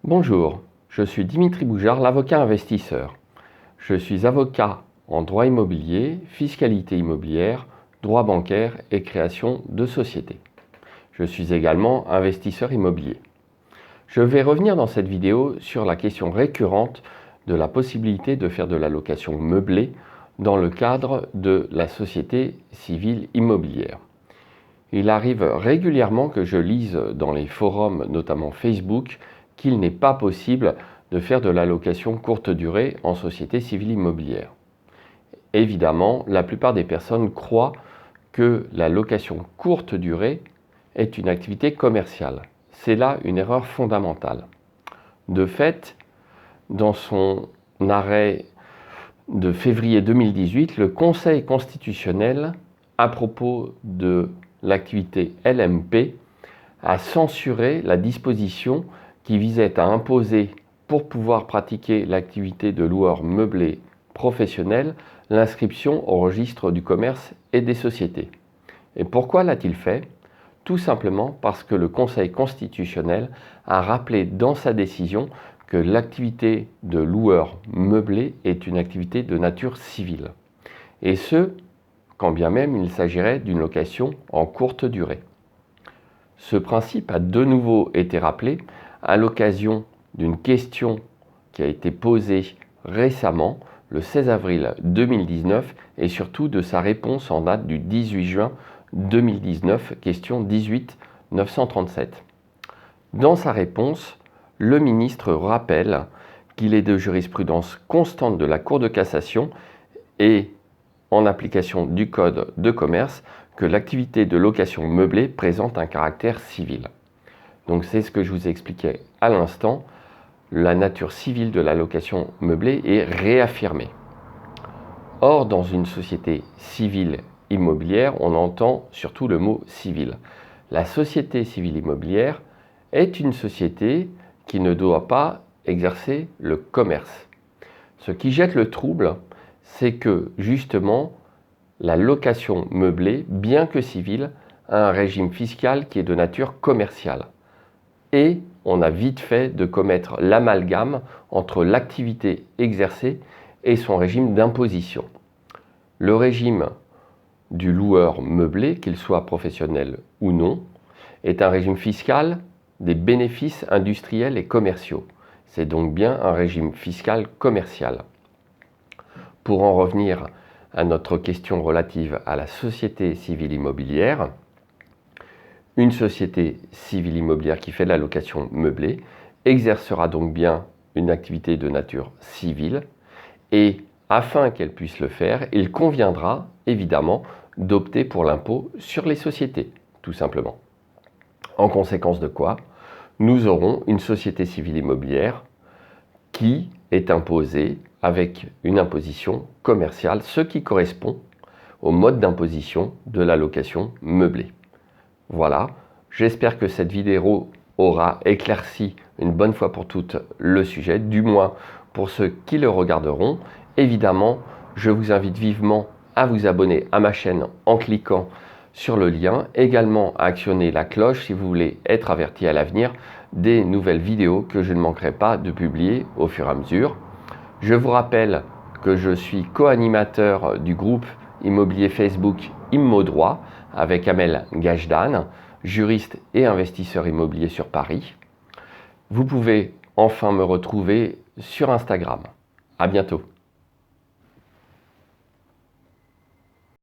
Bonjour, je suis Dimitri Boujard, l'avocat investisseur. Je suis avocat en droit immobilier, fiscalité immobilière, droit bancaire et création de sociétés. Je suis également investisseur immobilier. Je vais revenir dans cette vidéo sur la question récurrente de la possibilité de faire de la location meublée dans le cadre de la société civile immobilière. Il arrive régulièrement que je lise dans les forums, notamment Facebook, qu'il n'est pas possible de faire de la location courte durée en société civile immobilière. Évidemment, la plupart des personnes croient que la location courte durée est une activité commerciale. C'est là une erreur fondamentale. De fait, dans son arrêt de février 2018, le Conseil constitutionnel, à propos de l'activité LMP, a censuré la disposition qui visait à imposer, pour pouvoir pratiquer l'activité de loueur meublé professionnel, l'inscription au registre du commerce et des sociétés. Et pourquoi l'a-t-il fait ? Tout simplement parce que le Conseil constitutionnel a rappelé dans sa décision que l'activité de loueur meublé est une activité de nature civile. Et ce, quand bien même il s'agirait d'une location en courte durée. Ce principe a de nouveau été rappelé à l'occasion d'une question qui a été posée récemment, le 16 avril 2019, et surtout de sa réponse en date du 18 juin 2019, question 18-937. Dans sa réponse, le ministre rappelle qu'il est de jurisprudence constante de la Cour de cassation et en application du Code de commerce que l'activité de location meublée présente un caractère civil. Donc c'est ce que je vous expliquais à l'instant, la nature civile de la location meublée est réaffirmée. Or, dans une société civile immobilière, on entend surtout le mot civil. La société civile immobilière est une société qui ne doit pas exercer le commerce. Ce qui jette le trouble, c'est que justement, la location meublée, bien que civile, a un régime fiscal qui est de nature commerciale. Et on a vite fait de commettre l'amalgame entre l'activité exercée et son régime d'imposition. Le régime du loueur meublé, qu'il soit professionnel ou non, est un régime fiscal des bénéfices industriels et commerciaux. C'est donc bien un régime fiscal commercial. Pour en revenir à notre question relative à la société civile immobilière, une société civile immobilière qui fait de la location meublée exercera donc bien une activité de nature civile et afin qu'elle puisse le faire, il conviendra évidemment d'opter pour l'impôt sur les sociétés, tout simplement. En conséquence de quoi, nous aurons une société civile immobilière qui est imposée avec une imposition commerciale, ce qui correspond au mode d'imposition de la location meublée. Voilà, j'espère que cette vidéo aura éclairci une bonne fois pour toutes le sujet, du moins pour ceux qui le regarderont. Évidemment, je vous invite vivement à vous abonner à ma chaîne en cliquant sur le lien, également à actionner la cloche si vous voulez être averti à l'avenir des nouvelles vidéos que je ne manquerai pas de publier au fur et à mesure. Je vous rappelle que je suis co-animateur du groupe immobilier Facebook ImmoDroit avec Amel Gajdan, juriste et investisseur immobilier sur Paris. Vous pouvez enfin me retrouver sur Instagram. À bientôt.